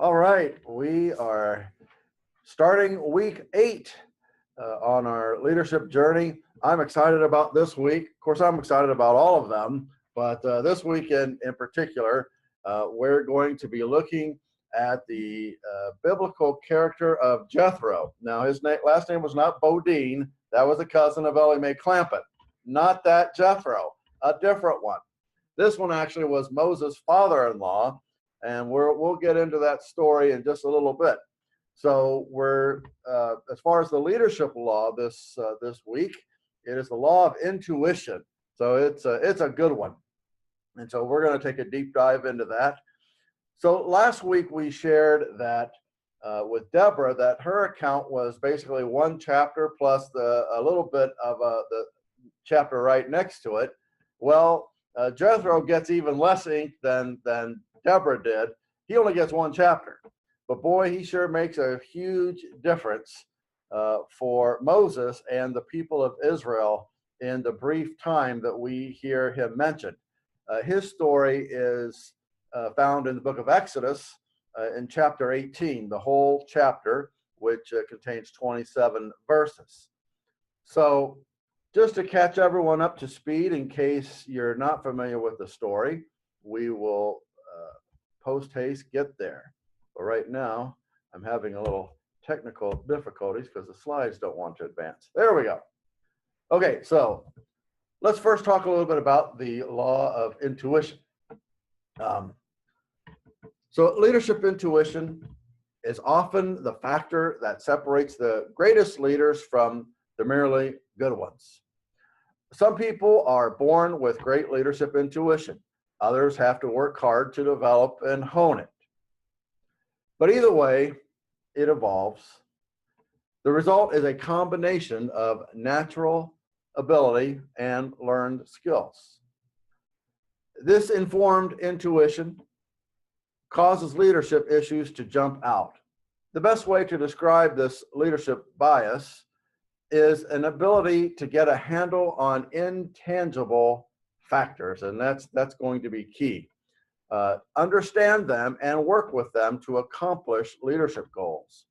All right, we are starting week 8 on our leadership journey. I'm excited about this week. Of course, I'm excited about all of them, but this week in particular, we're going to be looking at the biblical character of Jethro. Now, his last name was not Bodine. That was a cousin of Ellie Mae Clampett. Not that Jethro, a different one. This one actually was Moses' father-in-law, and we'll get into that story in just a little bit. So we're as far as the leadership law this week, it is the law of intuition. So it's a good one, and so we're going to take a deep dive into that. So last week we shared that with Deborah that her account was basically one chapter plus a little bit of the chapter right next to it. Well, Jethro gets even less ink than Deborah did. He only gets one chapter, but boy, he sure makes a huge difference for Moses and the people of Israel in the brief time that we hear him mentioned. His story is found in the book of Exodus in chapter 18, the whole chapter, which contains 27 verses. So just to catch everyone up to speed, in case you're not familiar with the story, we will post haste get there. But right now, I'm having a little technical difficulties because the slides don't want to advance. There we go. Okay, so let's first talk a little bit about the law of intuition. So leadership intuition is often the factor that separates the greatest leaders from the merely good ones. Some people are born with great leadership intuition. Others have to work hard to develop and hone it. But either way, it evolves. The result is a combination of natural ability and learned skills. This informed intuition causes leadership issues to jump out. The best way to describe this leadership bias is an ability to get a handle on intangible factors, and that's going to be key. Understand them and work with them to accomplish leadership goals.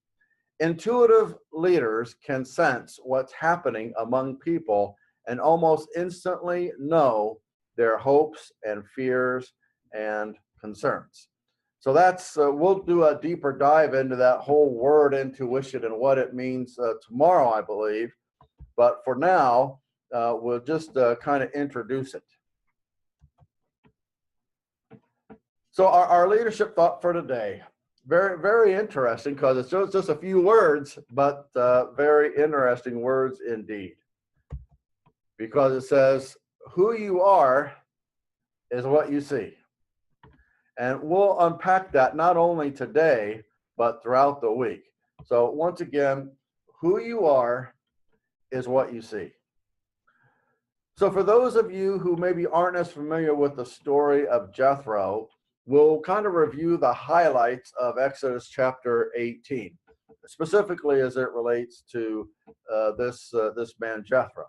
Intuitive leaders can sense what's happening among people and almost instantly know their hopes and fears and concerns. So that's we'll do a deeper dive into that whole word intuition and what it means tomorrow, I believe. But for now, we'll just kind of introduce it. So our leadership thought for today, very, very interesting because it's just a few words, but very interesting words indeed. Because it says, who you are is what you see. And we'll unpack that not only today, but throughout the week. So once again, who you are is what you see. So for those of you who maybe aren't as familiar with the story of Jethro, we'll kind of review the highlights of Exodus chapter 18, specifically as it relates to this man Jethro.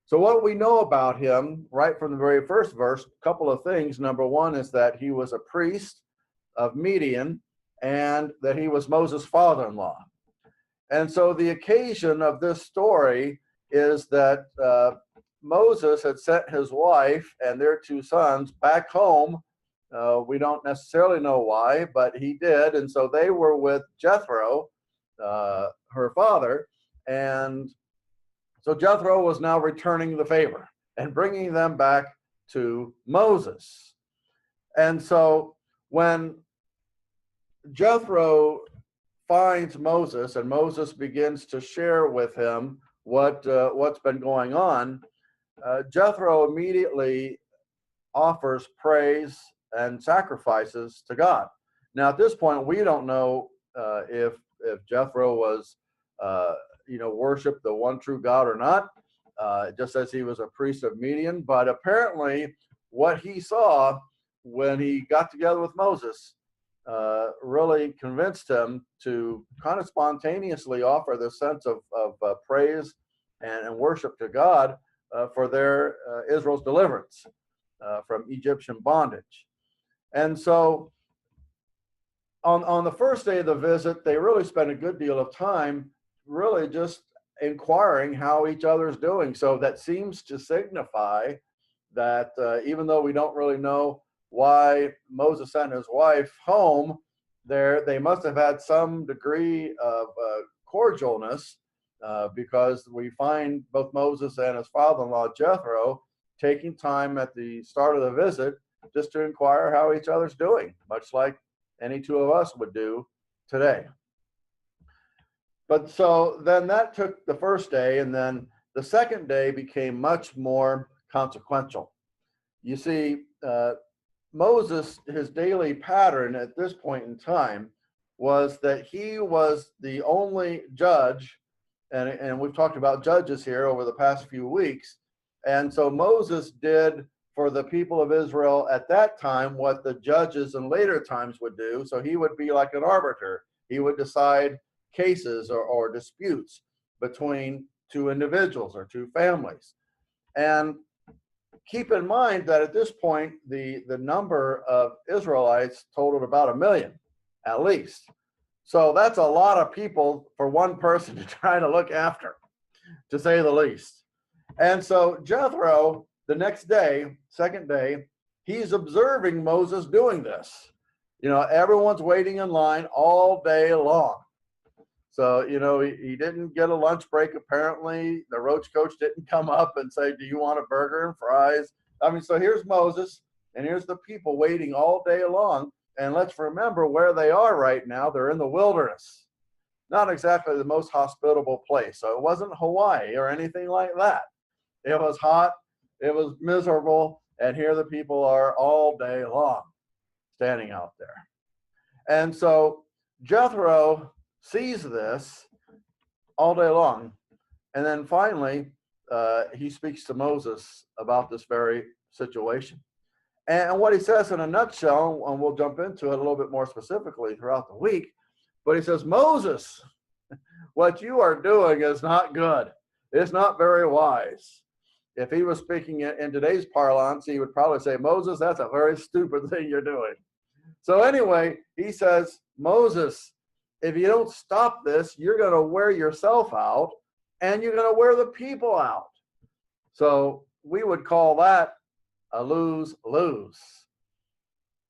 So what we know about him right from the very first verse, a couple of things. Number one is that he was a priest of Midian and that he was Moses' father-in-law. And so the occasion of this story is that Moses had sent his wife and their two sons back home. We don't necessarily know why, but he did. And so they were with Jethro, her father, and so Jethro was now returning the favor and bringing them back to Moses. And so when Jethro finds Moses and Moses begins to share with him what's been going on, Jethro immediately offers praise and sacrifices to God. Now, at this point, we don't know if Jethro was worship the one true God or not. It just says he was a priest of Midian, but apparently what he saw when he got together with Moses really convinced him to kind of spontaneously offer this sense of praise and worship to God for their Israel's deliverance. from Egyptian bondage. And so on the first day of the visit, they really spent a good deal of time really just inquiring how each other's doing. So that seems to signify that even though we don't really know why Moses sent his wife home, they must have had some degree of cordialness, because we find both Moses and his father-in-law Jethro taking time at the start of the visit just to inquire how each other's doing, much like any two of us would do today. But so then that took the first day, and then the second day became much more consequential. You see, Moses, his daily pattern at this point in time was that he was the only judge, and we've talked about judges here over the past few weeks. And so Moses did for the people of Israel at that time what the judges in later times would do. So he would be like an arbiter. He would decide cases or disputes between two individuals or two families. And keep in mind that at this point, the number of Israelites totaled about 1 million, at least. So that's a lot of people for one person to try to look after, to say the least. And so Jethro, the next day, second day, he's observing Moses doing this. You know, everyone's waiting in line all day long. So, you know, he didn't get a lunch break, apparently. The Roach coach didn't come up and say, do you want a burger and fries? I mean, so here's Moses, and here's the people waiting all day long. And let's remember where they are right now. They're in the wilderness. Not exactly the most hospitable place. So it wasn't Hawaii or anything like that. It was hot. It was miserable. And here the people are all day long standing out there. And so Jethro sees this all day long. And then finally, he speaks to Moses about this very situation. And what he says in a nutshell, and we'll jump into it a little bit more specifically throughout the week, but he says, Moses, what you are doing is not good. It's not very wise. If he was speaking in today's parlance, he would probably say, Moses, that's a very stupid thing you're doing. So anyway, he says, Moses, if you don't stop this, you're going to wear yourself out and you're going to wear the people out. So we would call that a lose-lose.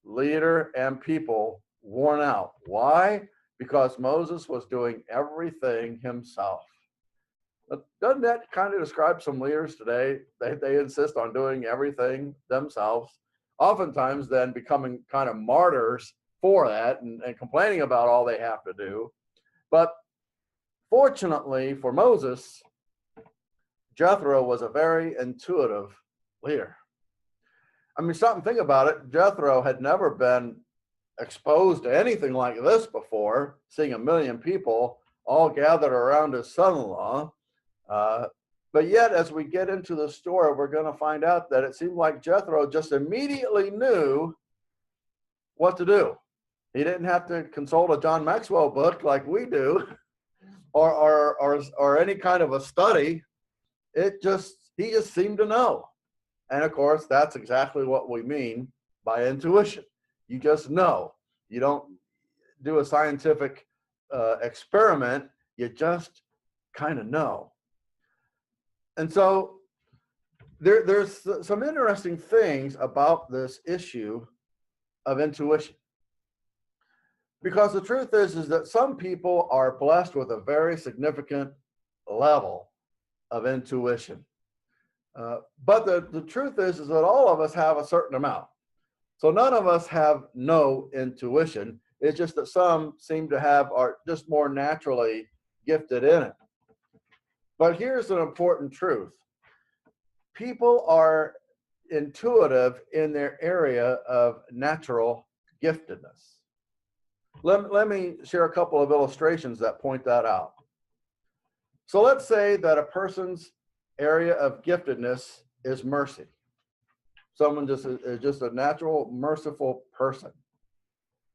Leader and people worn out. Why? Because Moses was doing everything himself. But doesn't that kind of describe some leaders today? They insist on doing everything themselves, oftentimes then becoming kind of martyrs for that and complaining about all they have to do. But fortunately for Moses, Jethro was a very intuitive leader. I mean, stop and think about it. Jethro had never been exposed to anything like this before, seeing 1 million people all gathered around his son-in-law. But yet, as we get into the story, we're going to find out that it seemed like Jethro just immediately knew what to do. He didn't have to consult a John Maxwell book like we do, or any kind of a study. He just seemed to know. And of course, that's exactly what we mean by intuition. You just know. You don't do a scientific experiment. You just kind of know. And so there's some interesting things about this issue of intuition. Because the truth is that some people are blessed with a very significant level of intuition. But the truth is that all of us have a certain amount. So none of us have no intuition. It's just that some seem to are just more naturally gifted in it. But here's an important truth. People are intuitive in their area of natural giftedness. Let me share a couple of illustrations that point that out. So let's say that a person's area of giftedness is mercy. Someone is just a natural, merciful person.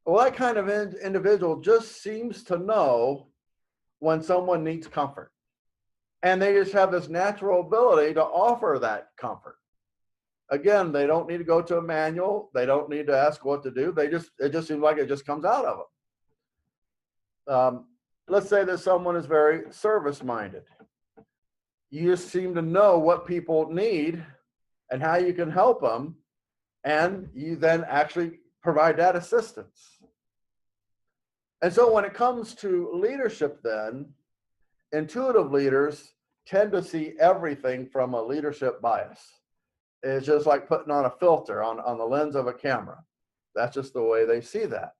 Well, that kind of individual just seems to know when someone needs comfort. And they just have this natural ability to offer that comfort. Again, they don't need to go to a manual. They don't need to ask what to do. It just seems like it just comes out of them. Let's say that someone is very service-minded. You just seem to know what people need and how you can help them, and you then actually provide that assistance. And so when it comes to leadership then, intuitive leaders tend to see everything from a leadership bias. It's just like putting on a filter on the lens of a camera. That's just the way they see that.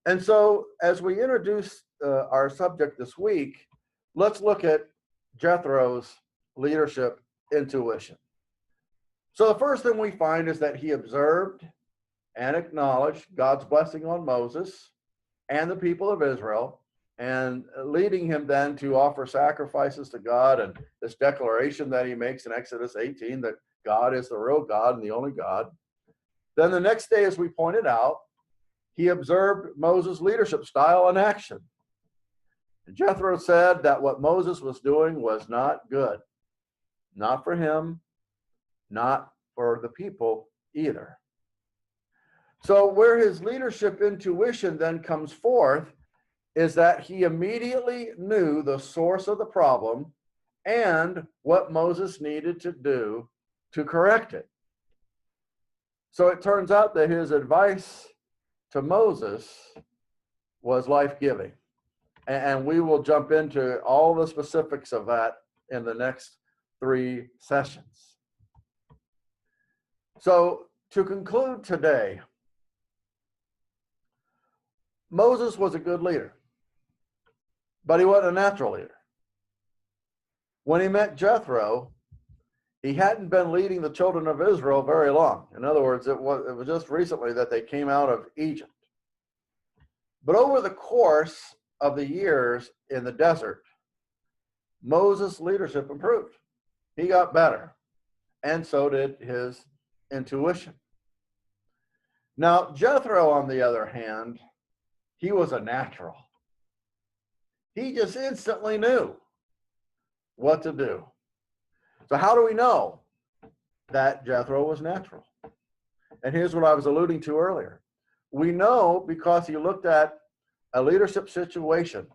And so as we introduce our subject this week, let's look at Jethro's leadership intuition. So the first thing we find is that he observed and acknowledged God's blessing on Moses and the people of Israel, and leading him then to offer sacrifices to God, and this declaration that he makes in Exodus 18 that God is the real God and the only God. Then the next day, as we pointed out, he observed Moses' leadership style in action. And Jethro said that what Moses was doing was not good, not for him, not for the people either. So where his leadership intuition then comes forth is that he immediately knew the source of the problem and what Moses needed to do to correct it. So it turns out that his advice to Moses was life-giving. And we will jump into all the specifics of that in the next 3 sessions. So to conclude today, Moses was a good leader, but he wasn't a natural leader. When he met Jethro, he hadn't been leading the children of Israel very long. In other words, it was just recently that they came out of Egypt. But over the course of the years in the desert, Moses' leadership improved. He got better, and so did his intuition. Now, Jethro, on the other hand, he was a natural. He just instantly knew what to do. So how do we know that Jethro was natural? And here's what I was alluding to earlier. We know because he looked at a leadership situation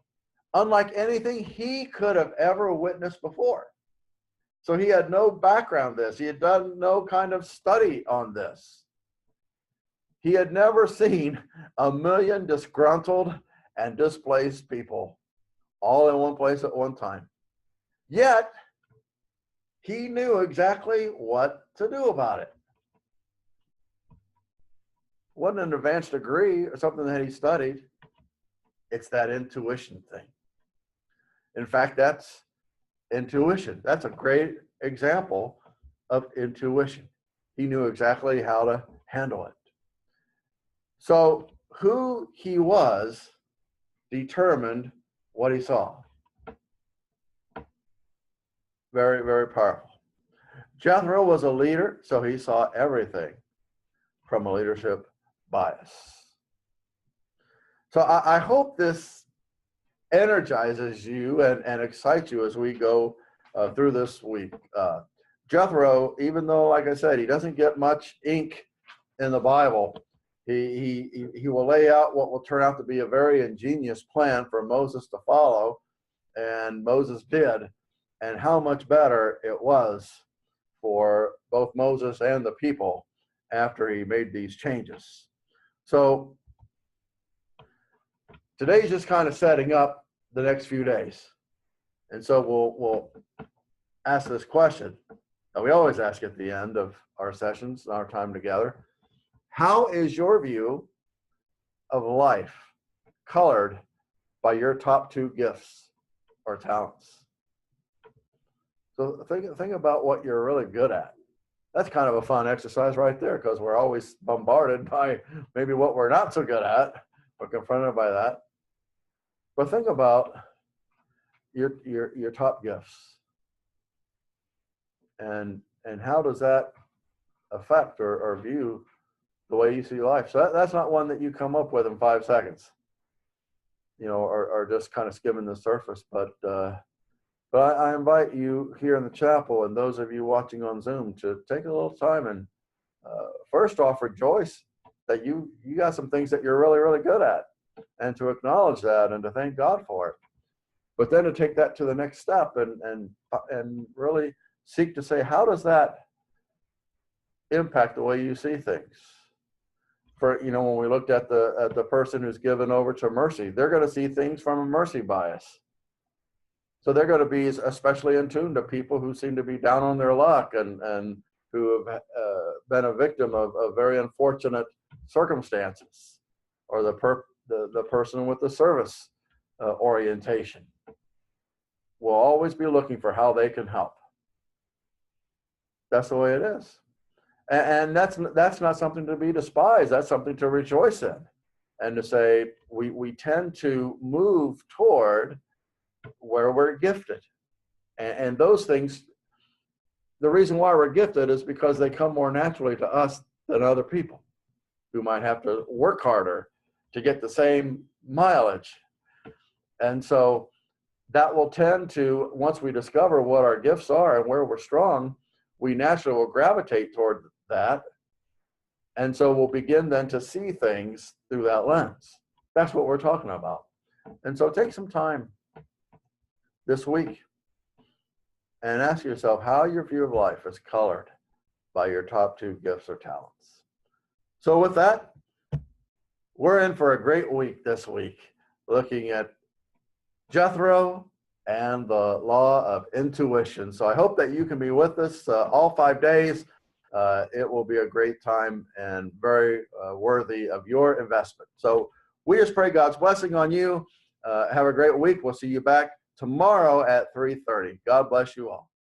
unlike anything he could have ever witnessed before. So he had no background in this. He had done no kind of study on this. He had never seen 1 million disgruntled and displaced people all in one place at one time. Yet, he knew exactly what to do about it. It wasn't an advanced degree or something that he studied. It's that intuition thing. In fact, that's intuition. That's a great example of intuition. He knew exactly how to handle it. So who he was determined what he saw. Very, very powerful. Jethro was a leader, so he saw everything from a leadership bias. So I hope this energizes you and excites you as we go through this week. Jethro, even though, like I said, he doesn't get much ink in the Bible, he will lay out what will turn out to be a very ingenious plan for Moses to follow, and Moses did, and how much better it was for both Moses and the people after he made these changes. So today's just kind of setting up the next few days. And so we'll ask this question that we always ask at the end of our sessions, our time together. How is your view of life colored by your top 2 gifts or talents? So think about what you're really good at. That's kind of a fun exercise right there, because we're always bombarded by maybe what we're not so good at. We're confronted by that. But think about your top gifts. And how does that affect or view the way you see life? So that's not one that you come up with in 5 seconds, or just kind of skimming the surface. But I invite you here in the chapel and those of you watching on Zoom to take a little time and first off, rejoice that you got some things that you're really, really good at. and to acknowledge that and to thank God for it. But then to take that to the next step and really seek to say, how does that impact the way you see things? For, when we looked at the person who's given over to mercy, they're going to see things from a mercy bias. So they're going to be especially in tune to people who seem to be down on their luck and who have been a victim of very unfortunate circumstances, or the person with the service orientation will always be looking for how they can help. That's the way it is. And that's not something to be despised. That's something to rejoice in, and to say we tend to move toward where we're gifted. And those things, the reason why we're gifted is because they come more naturally to us than other people who might have to work harder to get the same mileage. And so that will tend to, once we discover what our gifts are and where we're strong, we naturally will gravitate toward that. And so we'll begin then to see things through that lens. That's what we're talking about. And so take some time this week and ask yourself how your view of life is colored by your top two gifts or talents. So with that, we're in for a great week this week, looking at Jethro and the law of intuition. So I hope that you can be with us all 5 days. It will be a great time and very worthy of your investment. So we just pray God's blessing on you. Have a great week. We'll see you back tomorrow at 3:30. God bless you all.